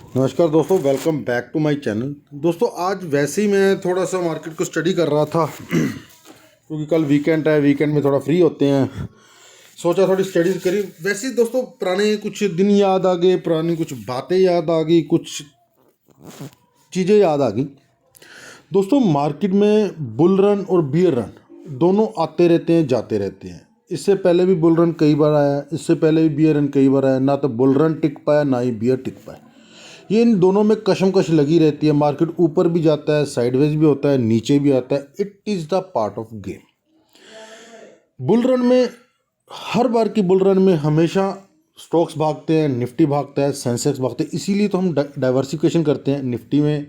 नमस्कार दोस्तों, welcome back to my channel. दोस्तों आज वैसे ही मैं थोड़ा सा मार्केट को स्टडी कर रहा था क्योंकि कल वीकेंड है, वीकेंड में थोड़ा फ्री होते हैं, सोचा थोड़ी स्टडी करी। वैसे ही दोस्तों पुराने कुछ दिन याद आ गए, पुरानी कुछ बातें याद आ गई, कुछ चीज़ें याद आ गई। दोस्तों मार्केट में बुल रन और बियर रन दोनों आते रहते हैं, जाते रहते हैं। इससे पहले भी बुल रन कई बार आया, इससे पहले भी बियर रन कई बार आया। ना तो बुल रन टिक पाया, ना ही बियर टिक पाया। ये इन दोनों में कशमकश लगी रहती है। मार्केट ऊपर भी जाता है, साइडवेज भी होता है, नीचे भी आता है। It is the part of game. Bull run में, हर बार की बुल रन में हमेशा स्टॉक्स भागते हैं, निफ्टी भागता है, सेंसेक्स भागते हैं। इसीलिए तो हम डाइवर्सिफिकेशन करते हैं। निफ्टी में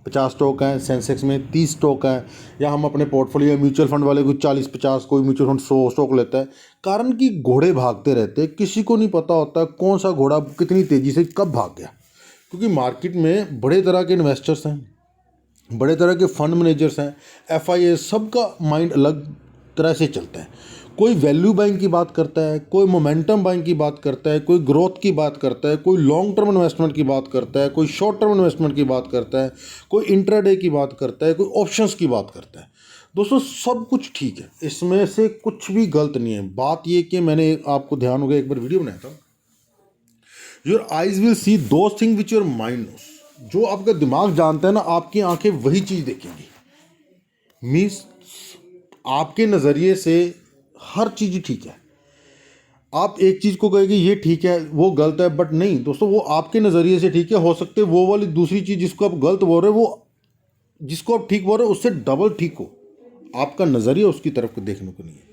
50 स्टॉक हैं, सेंसेक्स में 30 स्टॉक हैं, या हम अपने पोर्टफोलियो म्यूचुअल फंड वाले कोई 40-50, कोई म्यूचुअल फंड 100 स्टॉक लेता है। कारण कि घोड़े भागते रहते हैं, किसी को नहीं पता होता कौन सा घोड़ा कितनी तेज़ी से कब भाग गया। क्योंकि मार्केट में बड़े तरह के इन्वेस्टर्स हैं, बड़े तरह के फंड मैनेजर्स हैं, एफआईए, सबका माइंड अलग तरह से चलता है। कोई वैल्यू बाइंग की बात करता है, कोई मोमेंटम बाइंग की बात करता है, कोई ग्रोथ की बात करता है, कोई लॉन्ग टर्म इन्वेस्टमेंट की बात करता है, कोई शॉर्ट टर्म इन्वेस्टमेंट की बात करता है, कोई इंट्राडे की बात करता है, कोई ऑप्शंस की बात करता है। दोस्तों सब कुछ ठीक है, इसमें से कुछ भी गलत नहीं है। बात ये कि मैंने आपको ध्यान हो गया, एक बार वीडियो बनाया था, your eyes will see those thing which your mind knows. जो आपका दिमाग जानता है ना, आपकी आंखें वही चीज़ देखेंगी। मीन्स आपके नज़रिए से हर चीज़ ठीक है। आप एक चीज़ को कहेंगे ये ठीक है, वो गलत है, बट नहीं दोस्तों, वो आपके नज़रिए से ठीक है। हो सकते वो वाली दूसरी चीज़ जिसको आप गलत बोल रहे हो, वो जिसको आप ठीक बोल रहे हो उससे डबल ठीक हो। आपका नज़रिया उसकी तरफ को देखने को नहीं है।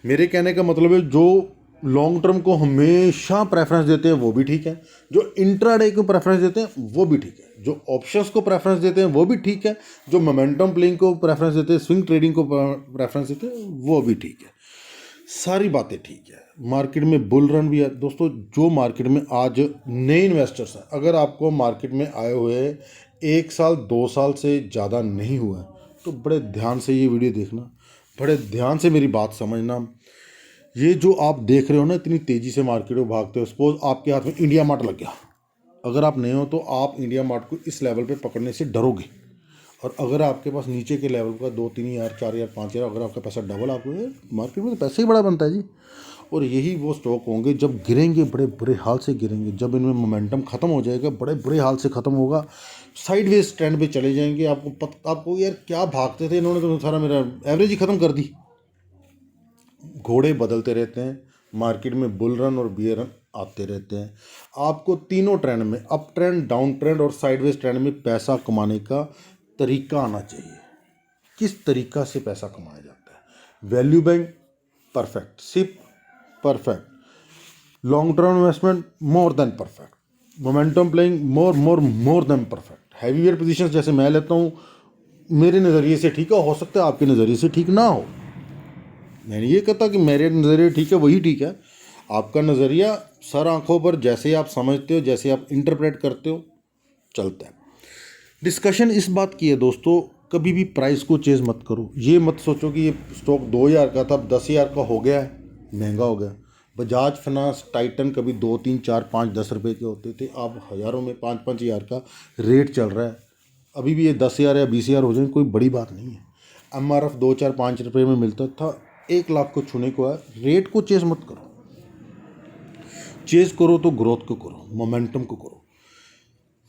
मेरे कहने का मतलब है, जो लॉन्ग टर्म को हमेशा प्रेफरेंस देते हैं वो भी ठीक है, जो इंट्राडे को प्रेफरेंस देते हैं वो भी ठीक है, जो ऑप्शंस को प्रेफरेंस देते हैं वो भी ठीक है, जो मोमेंटम प्लेइंग को प्रेफरेंस देते हैं, स्विंग ट्रेडिंग को प्रेफरेंस देते हैं वो भी ठीक है। सारी बातें ठीक है। मार्केट में बुल रन भी है दोस्तों। जो मार्केट में आज नए इन्वेस्टर्स हैं, अगर आपको मार्केट में आए हुए 1 साल 2 साल से ज़्यादा नहीं हुआ है, तो बड़े ध्यान से ये वीडियो देखना, बड़े ध्यान से मेरी बात समझना। ये जो आप देख रहे हो ना, इतनी तेज़ी से मार्केट में भागते हो, सपोज आपके हाथ में इंडिया मार्ट लग गया। अगर आप नए हो तो आप इंडिया मार्ट को इस लेवल पे पकड़ने से डरोगे। और अगर आपके पास नीचे के लेवल का 2-3 हज़ार, 4 हज़ार, 5 हज़ार, अगर आपका पैसा डबल, आपको मार्केट में तो पैसे ही बड़ा बनता है जी। और यही वो स्टॉक होंगे जब गिरेंगे, बड़े बुरे हाल से गिरेंगे। जब इनमें मोमेंटम ख़त्म हो जाएगा, बड़े बुरे हाल से ख़त्म होगा, साइडवेज ट्रेंड पे चले जाएंगे। आपको यार क्या भागते थे, इन्होंने तो सारा मेरा एवरेज ही ख़त्म कर दी। घोड़े बदलते रहते हैं, मार्केट में बुल रन और बियर रन आते रहते हैं। आपको तीनों ट्रेंड में, अप ट्रेंड, डाउन ट्रेंड और साइडवेज ट्रेंड में पैसा कमाने का तरीका आना चाहिए। किस तरीका से पैसा कमाया जाता है? Value bank perfect, SIP perfect, long term investment more than perfect, momentum playing more than perfect. Heavyweight positions जैसे मैं लेता हूँ, मेरे नज़रिए से ठीक है, हो सकता है आपके नज़रिए से ठीक ना हो। मैंने ये कहता कि मेरे नज़रिए ठीक है वही ठीक है। आपका नज़रिया सर आंखों पर, जैसे आप समझते हो, जैसे आप इंटरप्रेट करते हो, चलता है। डिस्कशन इस बात की है दोस्तों, कभी भी प्राइस को चेज़ मत करो। ये मत सोचो कि ये स्टॉक 2 हज़ार का था, अब 10 हज़ार का हो गया है, महंगा हो गया। बजाज फाइनेंस, टाइटन कभी 2, 3, 4, 5, 10 रुपये के होते थे, अब हज़ारों में 5-5 हज़ार का रेट चल रहा है। अभी भी ये 10 हज़ार या 20 हज़ार हो जाए कोई बड़ी बात नहीं है। एमआरएफ 2, 4, 5 रुपये में मिलता था, 1 लाख को छूने को है। रेट को चेज़ मत करो, चेज़ करो तो ग्रोथ को करो, मोमेंटम को करो।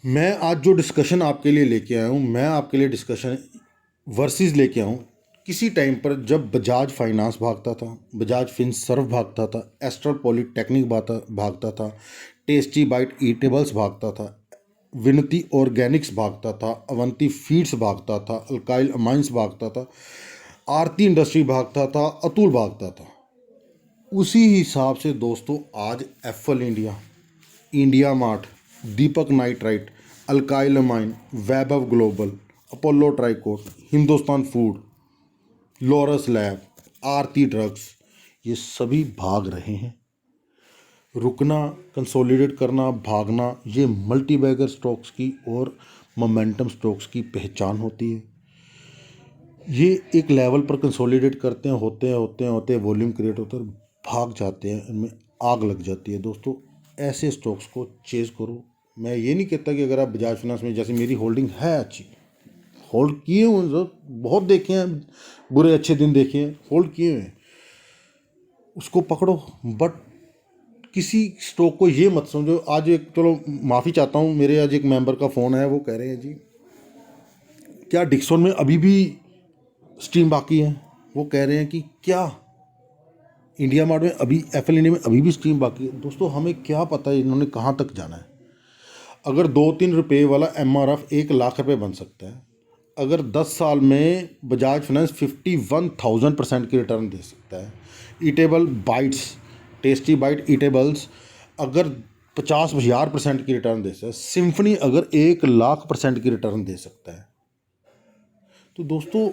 मैं आज जो डिस्कशन आपके लिए लेके आया हूँ, मैं आपके लिए डिस्कशन वर्सेस लेके आया हूँ। किसी टाइम पर जब बजाज फाइनेंस भागता था, बजाज फिनसर्व भागता था, एस्ट्रल पॉलीटेक्निक भागता था, टेस्टी बाइट ईटेबल्स भागता था, विनती ऑर्गेनिक्स भागता था, अवंती फीड्स भागता था, अल्काइल अमाइंस भागता था, आरती इंडस्ट्री भागता था, अतुल भागता था। उसी हिसाब से दोस्तों आज FL India, India Mart, Deepak Nitrite, Alkyl Amine, Vaibhav Global, Apollo Tricot, Hindustan Food, Laurus Lab, Aarti Drugs, ये सभी भाग रहे हैं। रुकना, कंसोलिडेट करना, भागना, ये मल्टी बैगर स्टॉक्स की और मोमेंटम स्टॉक्स की पहचान होती है। ये एक लेवल पर कंसोलिडेट करते हैं, होते हैं वॉल्यूम क्रिएट होता है, भाग जाते हैं, इनमें आग लग जाती है। दोस्तों ऐसे स्टॉक्स को चेज़ करो, मैं ये नहीं कहता कि अगर आप बजाज फाइनेंस में, जैसे मेरी होल्डिंग है अच्छी, होल्ड किए हुए हैं, बहुत देखे हैं, बुरे अच्छे दिन देखे हैं, होल्ड किए हुए हैं, उसको पकड़ो। बट किसी स्टॉक को ये मत समझो। आज एक, चलो माफ़ी चाहता हूँ, मेरे आज एक मेंबर का फ़ोन है, वो कह रहे हैं जी क्या डिक्सन में अभी भी स्ट्रीम बाकी है। वो कह रहे हैं कि क्या इंडिया मार्ट में अभी, एफएल इंडिया में अभी भी स्ट्रीम बाकी है। दोस्तों हमें क्या पता है इन्होंने कहाँ तक जाना है। अगर 2-3 रुपये वाला एमआरएफ 1 लाख रुपए बन सकता है, अगर 10 साल में बजाज फाइनेंस 51,000% की रिटर्न दे सकता है, eatable bites, tasty bite eatables अगर 50,000% की रिटर्न दे सकता है, सिम्फनी अगर 1 लाख% की रिटर्न दे सकता है, तो दोस्तों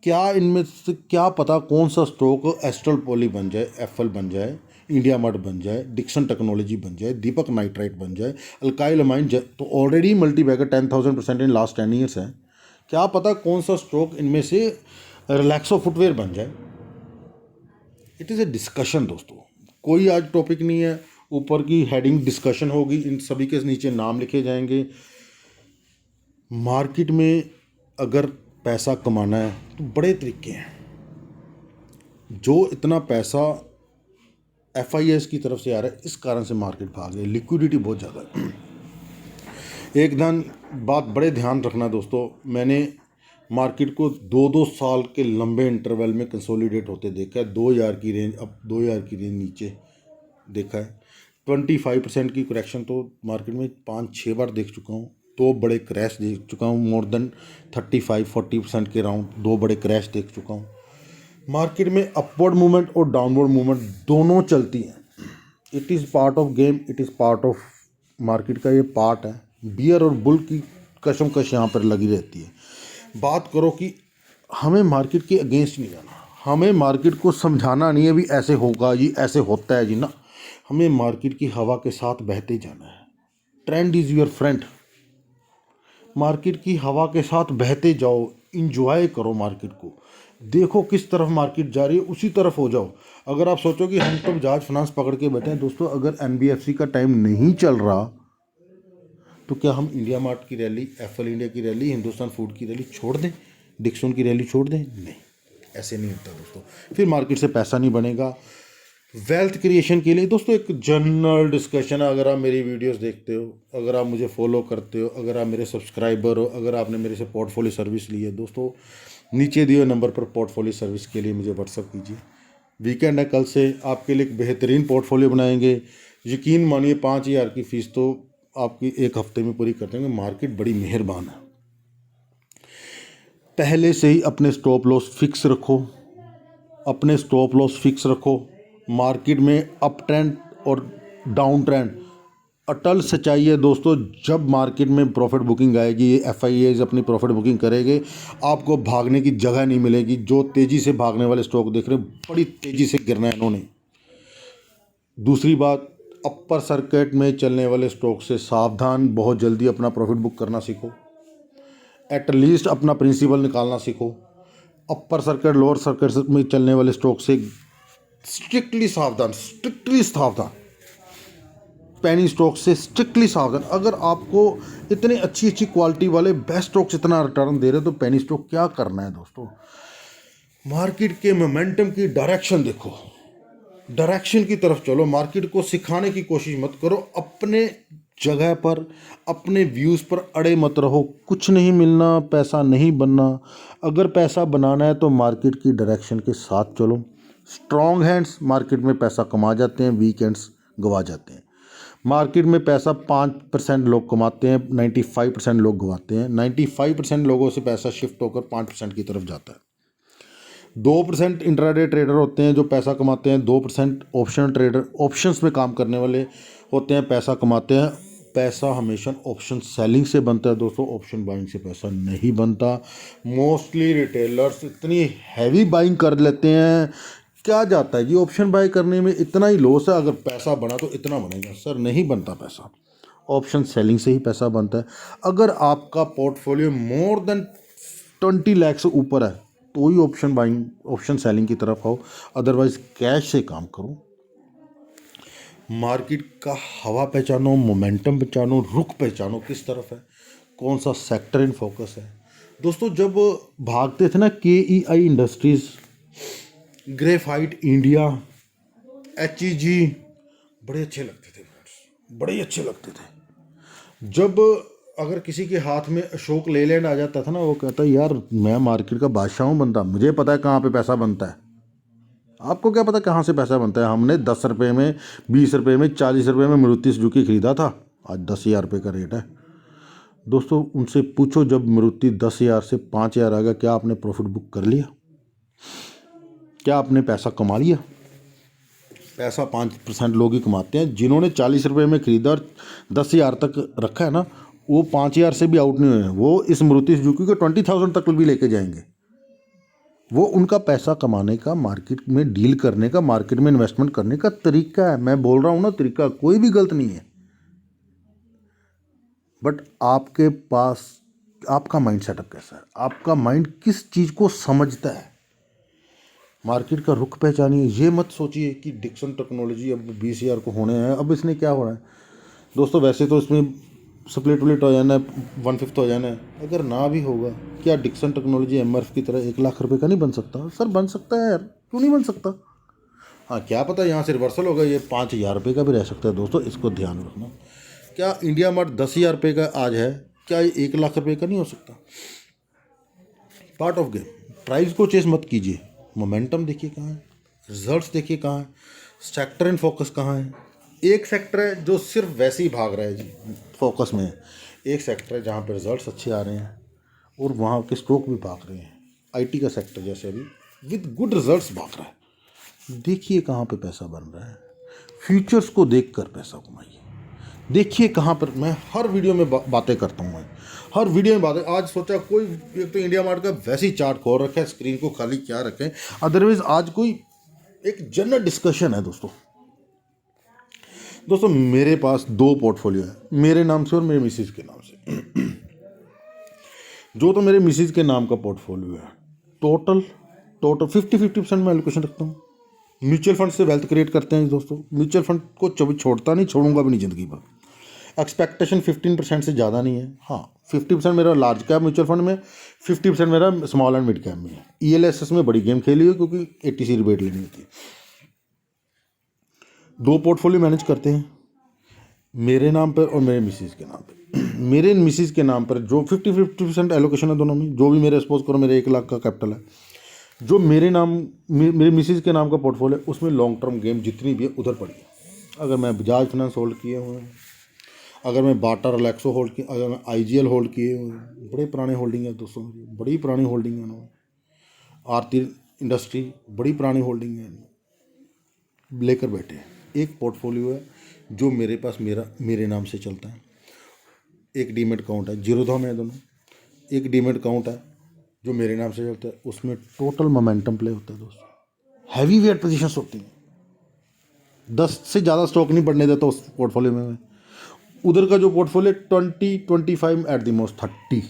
क्या इनमें से क्या पता कौन सा स्टॉक एस्ट्रल पॉली बन जाए, एफएल बन जाए, इंडिया मार्ट बन जाए, डिक्सन टेक्नोलॉजी बन जाए, दीपक नाइट्राइट बन जाए, अल्काइल अमाइन, तो already multi bagger 10,000% in last 10 years है। क्या पता कौन सा स्टॉक इनमें से रिलैक्सो फुटवेयर बन जाए। इट इज़ ए डिस्कशन दोस्तों, कोई आज टॉपिक नहीं है, ऊपर की हेडिंग डिस्कशन होगी, इन सभी के नीचे नाम लिखे जाएंगे। मार्केट में अगर पैसा कमाना है तो बड़े तरीके हैं। जो इतना पैसा एफआईएस की तरफ से आ रहा है, इस कारण से मार्केट भाग है, लिक्विडिटी बहुत ज़्यादा है। एक बात बड़े ध्यान रखना दोस्तों, मैंने मार्केट को 2-2 साल के लंबे इंटरवल में कंसोलिडेट होते देखा है। 2,000 की रेंज, अब 2,000 की रेंज नीचे देखा है। 25% की करेक्शन तो मार्केट में 5-6 बार देख चुका हूँ। 2 बड़े क्रैश देख चुका हूँ, मोर देन 35-40% के राउंड 2 बड़े क्रैश देख चुका हूँ। मार्केट में अपवर्ड मूवमेंट और डाउनवर्ड मूवमेंट दोनों चलती हैं। It is part of game, it is part of market का ये पार्ट है। बियर और बुल की कशमकश यहाँ पर लगी रहती है। बात करो कि हमें मार्केट के अगेंस्ट नहीं जाना, हमें मार्केट को समझाना नहीं है भी ऐसे होगा जी, ऐसे होता है जी, ना, हमें मार्केट की हवा के साथ बहते जाना है। Trend is your friend. Market की हवा के साथ बहते जाओ, इंजॉय करो मार्केट को, देखो किस तरफ मार्केट जा रही है, उसी तरफ हो जाओ। अगर आप सोचो कि हम तो बजाज फाइनेंस पकड़ के बैठे हैं, दोस्तों अगर एनबीएफसी का टाइम नहीं चल रहा तो क्या हम इंडिया मार्ट की रैली, एफएल इंडिया की रैली, हिंदुस्तान फूड की रैली छोड़ दें, डिक्सन की रैली छोड़ दें? नहीं, ऐसे नहीं होता दोस्तों। फिर मार्केट से पैसा नहीं बनेगा। वेल्थ क्रिएशन के लिए दोस्तों एक जनरल डिस्कशन है। अगर आप मेरी वीडियोस देखते हो, अगर आप मुझे फॉलो करते हो, अगर आप मेरे सब्सक्राइबर हो, अगर आपने मेरे से पोर्टफोलियो सर्विस ली है, दोस्तों नीचे दिए नंबर पर पोर्टफोलियो सर्विस के लिए मुझे व्हाट्सअप कीजिए। वीकेंड है, कल से आपके लिए एक बेहतरीन पोर्टफोलियो बनाएंगे। यकीन मानिए 5,000 की फ़ीस तो आपकी 1 हफ्ते में पूरी कर देंगे। मार्केट बड़ी मेहरबान है। पहले से ही अपने स्टॉप लॉस फिक्स रखो, अपने स्टॉप लॉस फिक्स रखो। मार्केट में अप ट्रेंड और डाउन ट्रेंड अटल सच्चाई है दोस्तों। जब मार्केट में प्रॉफिट बुकिंग आएगी, ये एफआईएज अपनी प्रॉफिट बुकिंग करेंगे, आपको भागने की जगह नहीं मिलेगी। जो तेज़ी से भागने वाले स्टॉक देख रहे हैं, बड़ी तेज़ी से गिरना है इन्होंने। दूसरी बात, अपर सर्किट में चलने वाले स्टॉक से सावधान, बहुत जल्दी अपना प्रॉफिट बुक करना सीखो, एटलीस्ट अपना प्रिंसिपल निकालना सीखो। अपर सर्किट, लोअर सर्किट में चलने वाले स्टॉक से स्ट्रिक्टली सावधान, स्ट्रिक्टली सावधान। पेनी स्टॉक से स्ट्रिक्टली सावधान। अगर आपको इतने अच्छी अच्छी क्वालिटी वाले बेस्ट स्टॉक्स इतना रिटर्न दे रहे तो पेनी स्टॉक क्या करना है दोस्तों। मार्केट के मोमेंटम की डायरेक्शन देखो, डायरेक्शन की तरफ चलो। मार्केट को सिखाने की कोशिश मत करो, अपने जगह पर, अपने व्यूज़ पर अड़े मत रहो। कुछ नहीं मिलना, पैसा नहीं बनना। अगर पैसा बनाना है तो मार्केट की डायरेक्शन के साथ चलो। स्ट्रॉन्ग हैंड्स मार्केट में पैसा कमा जाते हैं, वीक हैंड्स गवा जाते हैं। मार्केट में पैसा 5% लोग कमाते हैं, 95% लोग गवाते हैं। 95% लोगों से पैसा शिफ्ट होकर 5% की तरफ जाता है। 2% इंट्राडे ट्रेडर होते हैं जो पैसा कमाते हैं। 2% ऑप्शन ट्रेडर, ऑप्शंस में काम करने वाले होते हैं, पैसा कमाते हैं। पैसा हमेशा ऑप्शन सेलिंग से बनता है दोस्तों, ऑप्शन बाइंग से पैसा नहीं बनता। मोस्टली रिटेलर्स इतनी हैवी बाइंग कर लेते हैं, क्या जाता है जी ऑप्शन बाय करने में, इतना ही लॉस है। अगर पैसा बना तो इतना बनेगा, सर नहीं बनता पैसा। ऑप्शन सेलिंग से ही पैसा बनता है। अगर आपका पोर्टफोलियो मोर देन 20 लाख से ऊपर है तो ही ऑप्शन बाइंग, ऑप्शन सेलिंग की तरफ आओ, अदरवाइज कैश से काम करो। मार्केट का हवा पहचानो, मोमेंटम पहचानो, रुख पहचानो किस तरफ है, कौन सा सेक्टर इन फोकस है। दोस्तों जब भागते थे ना KEI industries, graphite India, HEG, बड़े अच्छे लगते थे, बड़े ही अच्छे लगते थे। जब अगर किसी के हाथ में अशोक लेलैंड आ जाता था ना, वो कहता यार मैं मार्केट का बादशाह हूँ बंदा, मुझे पता है कहाँ पे पैसा बनता है। आपको क्या पता कहाँ से पैसा बनता है। हमने 10 रुपये में, 20 रुपये में, 40 रुपये में मारुति सुजुकी खरीदा था, आज 10,000 रुपये का रेट है। दोस्तों उनसे पूछो जब मारुति 10,000 से 5,000 आ गया, क्या आपने प्रॉफिट बुक कर लिया? क्या आपने पैसा कमा लिया? पैसा 5% लोग ही कमाते हैं। जिन्होंने 40 रुपये में खरीदा और 10,000 तक रखा है ना, वो 5,000 से भी आउट नहीं हुए हैं। वो इस मारुति सुजुकी को 20,000 तक भी लेके जाएंगे। वो उनका पैसा कमाने का, मार्केट में डील करने का, मार्केट में इन्वेस्टमेंट करने का तरीका है। मैं बोल रहा हूँ ना, तरीका कोई भी गलत नहीं है, बट आपके पास आपका माइंड सेटअप कैसा है, आपका माइंड किस चीज़ को समझता है। मार्केट का रुख पहचानिए। ये मत सोचिए कि डिक्सन टेक्नोलॉजी अब 20,000 को होने हैं, अब इसने क्या होना है। दोस्तों वैसे तो इसमें स्प्लिट विट हो जाना है, 1/5 हो जाना है। अगर ना भी होगा, क्या डिक्सन टेक्नोलॉजी MRF की तरह 1,00,000 रुपये का नहीं बन सकता? सर बन सकता है यार, क्यों नहीं बन सकता। हाँ क्या पता यहाँ से रिवर्सल होगा, ये 5,000 रुपये का भी रह सकता है। दोस्तों इसको ध्यान रखना। क्या इंडिया मार्ट 10,000 रुपये का आज है, क्या ये 1,00,000 रुपये का नहीं हो सकता? Part of game. प्राइस को चेस मत कीजिए, मोमेंटम देखिए कहाँ है, रिजल्ट्स देखिए कहाँ है, सेक्टर इन फोकस कहाँ है। एक सेक्टर है जो सिर्फ वैसे ही भाग रहा है जी, फोकस में है। एक सेक्टर है जहाँ पे रिजल्ट्स अच्छे आ रहे हैं और वहाँ के स्टॉक भी भाग रहे हैं। IT का सेक्टर जैसे अभी विद गुड रिजल्ट्स भाग रहा है। देखिए कहाँ पे पैसा बन रहा है, फ्यूचर्स को देखकर पैसा कमाइए। देखिए कहाँ पर, मैं हर वीडियो में बातें करता हूँ, मैं हर वीडियो में बातें। आज सोचा कोई एक तो इंडिया मार्ट का वैसे ही चार्ट खोल रखा है, स्क्रीन को खाली क्या रखें, अदरवाइज आज कोई एक जनरल डिस्कशन है। दोस्तों मेरे पास 2 पोर्टफोलियो है, मेरे नाम से और मेरे मिसेज के नाम से। जो तो मेरे मिसेज के नाम का पोर्टफोलियो है, टोटल 50-50% में एलोकेशन रखता हूँ। म्यूचुअल फंड से वेल्थ क्रिएट करते हैं दोस्तों। म्यूचुअल फंड को कभी छोड़ता नहीं, छोड़ूंगा भी नहीं ज़िंदगी भर। एक्सपेक्टेशन 15% से ज़्यादा नहीं है। हाँ 50% मेरा लार्ज कैप म्यूचुअल फंड में, 50% मेरा स्मॉल एंड मिड कैप में है। ELSS में बड़ी गेम खेली है क्योंकि ATC रिबेट लेनी होती है। 2 पोर्टफोलियो मैनेज करते हैं, मेरे नाम पर और मेरे मिसेज के नाम पर। मेरे मिसेज के नाम पर जो 50-50% एलोकेशन है दोनों में, जो भी मेरे सपोज करो मेरे 1,00,000 का कैपिटल है, जो मेरे नाम मेरे मिसेज के नाम का पोर्टफोलियो है, उसमें लॉन्ग टर्म गेम जितनी भी है उधर पड़ी है। अगर मैं बजाज फाइनेंस होल्ड किए हुए हैं, अगर मैं बाटा रिलैक्सो होल्ड किए, अगर मैं IGL होल्ड किए हुए हैं, बड़े पुराने होल्डिंग है दोस्तों, बड़ी पुरानी होल्डिंग है उन्होंने। आरती इंडस्ट्री बड़ी पुरानी होल्डिंग है, लेकर बैठे हैं। एक पोर्टफोलियो है जो मेरे पास मेरे नाम से चलता है। एक डीमेट अकाउंट है, जीरो डाउन है दोनों। एक डीमेट अकाउंट है जो मेरे नाम से चलता है, उसमें टोटल मोमेंटम प्ले होता है दोस्तों। हैवी वेट पोजीशंस होती हैं, 10 से ज़्यादा स्टॉक नहीं बढ़ने देता उस पोर्टफोलियो में मैं। उधर का जो पोर्टफोलियो 20-25 एट द मोस्ट 30,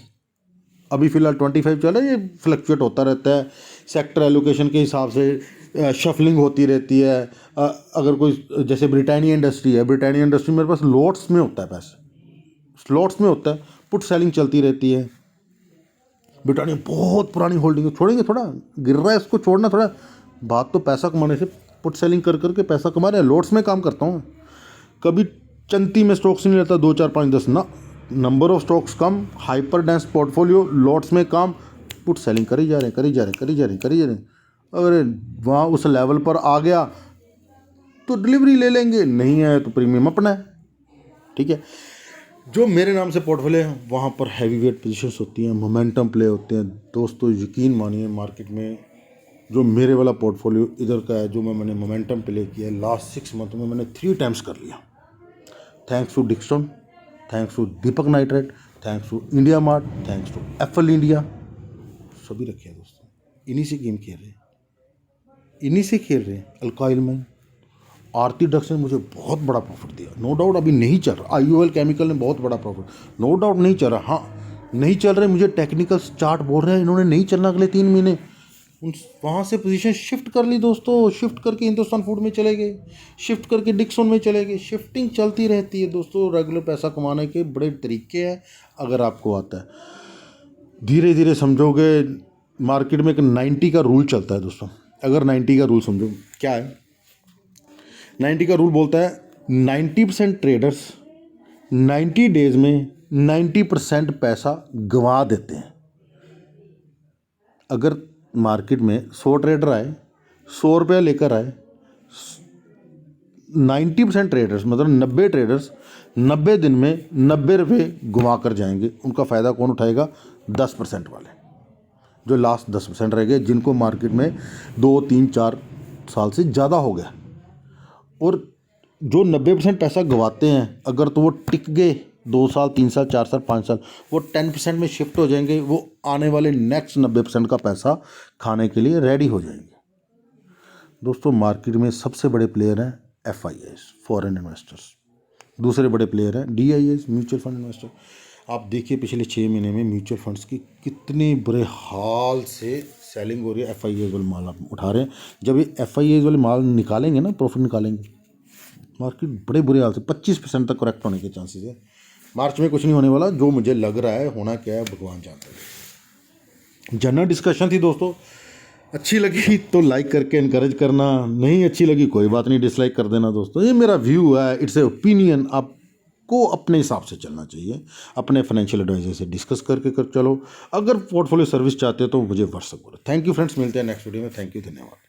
अभी फ़िलहाल 25 चल रहा है। ये फ्लक्चुएट होता रहता है, सेक्टर एलोकेशन के हिसाब से शफलिंग होती रहती है। अगर कोई जैसे ब्रिटानिया इंडस्ट्री है, ब्रिटानिया इंडस्ट्री मेरे पास लॉट्स में होता है, पैसे स्लॉट्स में होता है, पुट सेलिंग चलती रहती है। ब्रिटानिया बहुत पुरानी होल्डिंग है, छोड़ेंगे थोड़ा, गिर रहा है इसको छोड़ना थोड़ा। बात तो पैसा कमाने से, पुट सेलिंग कर करके पैसा कमा रहे हैं। लॉट्स में काम करता हूँ, कभी चंती में स्टॉक्स नहीं लेता 2, 4, 5, 10 ना। Number of stocks come, hyper dense portfolio, lots में काम, पुट सेलिंग करी जा रहे हैं। अगर वहाँ उस लेवल पर आ गया तो डिलीवरी ले लेंगे, नहीं आया तो प्रीमियम अपना है। ठीक है, जो मेरे नाम से पोर्टफोलियो है वहाँ पर हैवी वेट पोजीशंस होती हैं, मोमेंटम प्ले होते हैं। दोस्तों यकीन मानिए, मार्केट में जो मेरे वाला पोर्टफोलियो इधर का है, जो मैंने मोमेंटम प्ले किया है लास्ट 6 मंथ में, मैंने 3 टाइम्स कर लिया। Thanks to Dixon, thanks to Deepak nitrate, thanks to India Mart, thanks to FL India, सभी रखे हैं दोस्तों। इन्हीं से गेम खेल रहे हैं, अल्काइल में आरती ड्रग्स ने मुझे बहुत बड़ा प्रॉफिट दिया, नो डाउट। अभी नहीं चल रहा। IOL केमिकल ने बहुत बड़ा प्रॉफिट, नो डाउट नहीं चल रहा। हाँ नहीं चल रहे, मुझे टेक्निकल चार्ट बोल रहे हैं इन्होंने नहीं चलना अगले 3 महीने। उन वहाँ से पोजीशन शिफ्ट कर ली दोस्तों, शिफ्ट करके हिंदुस्तान फूड में चले गए, शिफ्ट करके डिक्सन में चले गए। शिफ्टिंग चलती रहती है दोस्तों। रेगुलर पैसा कमाने के बड़े तरीके हैं अगर आपको आता है। धीरे धीरे समझोगे। मार्केट में एक 90 का रूल चलता है दोस्तों। अगर 90 का रूल समझो क्या है, 90 का रूल बोलता है 90% ट्रेडर्स 90 डेज में 90% पैसा गंवा देते हैं। अगर मार्केट में 100 ट्रेडर आए, 100 रुपया लेकर आए, 90% ट्रेडर्स मतलब 90 ट्रेडर्स 90 दिन में 90 रुपये घुमा कर जाएंगे। उनका फ़ायदा कौन उठाएगा? 10% वाले, जो लास्ट 10% रह गए, जिनको मार्केट में 2, 3, 4 साल से ज़्यादा हो गया। और जो 90% पैसा गंवाते हैं अगर, तो वो टिक गए 2 साल, 3 साल, 4 साल, 5 साल, वो 10% में शिफ्ट हो जाएंगे। वो आने वाले नेक्स्ट 90% का पैसा खाने के लिए रेडी हो जाएंगे। दोस्तों मार्केट में सबसे बड़े प्लेयर हैं FIIs, फॉरेन इन्वेस्टर्स। दूसरे बड़े प्लेयर हैं DIIs, म्यूचुअल फंड इन्वेस्टर। आप देखिए पिछले 6 महीने में म्यूचुअल फंड्स की कितने बुरे हाल से सेलिंग हो रही है। FIIs वाले माल आप उठा रहे हैं। जब ये FIIs वाले माल निकालेंगे ना, प्रॉफिट निकालेंगे, मार्केट बड़े बुरे हाल से 25% तक करेक्ट होने के चांसेस है। मार्च में कुछ नहीं होने वाला, जो मुझे लग रहा है होना क्या है भगवान जानता है। जनरल डिस्कशन थी दोस्तों। अच्छी लगी तो लाइक करके इनकरेज करना, नहीं अच्छी लगी कोई बात नहीं, डिसलाइक कर देना दोस्तों। ये मेरा व्यू है, इट्स ए ओपिनियन। आपको अपने हिसाब से चलना चाहिए, अपने फाइनेंशियल एडवाइजर से डिस्कस करके कर चलो। अगर पोर्टफोलियो सर्विस चाहते हो तो मुझे व्हाट्सअप करो। थैंक यू फ्रेंड्स, मिलते हैं नेक्स्ट वीडियो में। थैंक यू, धन्यवाद।